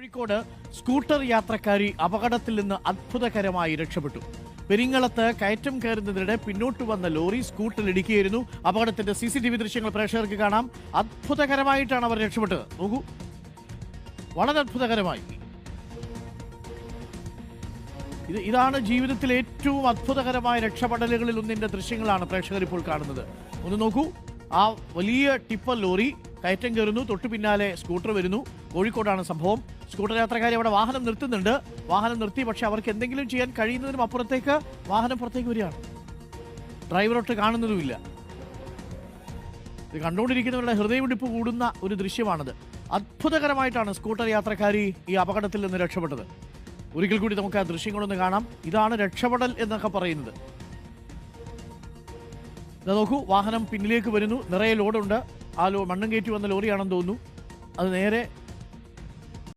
Kozhikode scooter യാത്രക്കാരി അപകടത്തിൽ നിന്ന് അത്ഭുതകരമായി രക്ഷപ്പെട്ടു. പെരിങ്ങളത്ത് കയറ്റം കയറുന്നതിനിടെ പിന്നോട്ട് വന്ന ലോറി സ്കൂട്ടറിൽ ഇടിക്കുകയായിരുന്നു. അപകടത്തിന്റെ CCTV ദൃശ്യങ്ങൾ പ്രേക്ഷകർക്ക് കാണാം. അത്ഭുതകരമായിട്ടാണ് അവർ രക്ഷപ്പെട്ടത്. നോക്കൂ, വളരെ അത്ഭുതകരമായി. ഇതാണ് ജീവിതത്തിലെ ഏറ്റവും അത്ഭുതകരമായ രക്ഷപ്പെടലുകളിൽ ഒന്നിന്റെ ദൃശ്യങ്ങളാണ് പ്രേക്ഷകർ ഇപ്പോൾ കാണുന്നത്. ഒന്ന് നോക്കൂ, ആ വലിയ ടിപ്പർ ലോറി കയറ്റം കയറുന്നു, തൊട്ടു പിന്നാലെ സ്കൂട്ടർ വരുന്നു. കോഴിക്കോടാണ് സംഭവം. സ്കൂട്ടർ യാത്രക്കാരി അവിടെ വാഹനം നിർത്തുന്നുണ്ട്. വാഹനം നിർത്തി, പക്ഷെ അവർക്ക് എന്തെങ്കിലും ചെയ്യാൻ കഴിയുന്നതിനും അപ്പുറത്തേക്ക് വാഹനം പുറത്തേക്ക് വരികയാണ്. ഡ്രൈവറൊട്ട് കാണുന്നതുമില്ല. ഇത് കണ്ടുകൊണ്ടിരിക്കുന്നവരുടെ ഹൃദയമിടിപ്പ് കൂടുന്ന ഒരു ദൃശ്യമാണത്. അത്ഭുതകരമായിട്ടാണ് സ്കൂട്ടർ യാത്രക്കാരി ഈ അപകടത്തിൽ നിന്ന് രക്ഷപ്പെട്ടത്. ഒരിക്കൽ കൂടി നമുക്ക് ആ ദൃശ്യങ്ങളൊന്ന് കാണാം. ഇതാണ് രക്ഷപ്പെടൽ എന്നൊക്കെ പറയുന്നത്. നോക്കൂ, വാഹനം പിന്നിലേക്ക് വരുന്നു, നിറയെ ലോഡുണ്ട്. ആ മണ്ണും കയറ്റി വന്ന ലോറിയാണെന്ന് തോന്നുന്നു. അത് നേരെ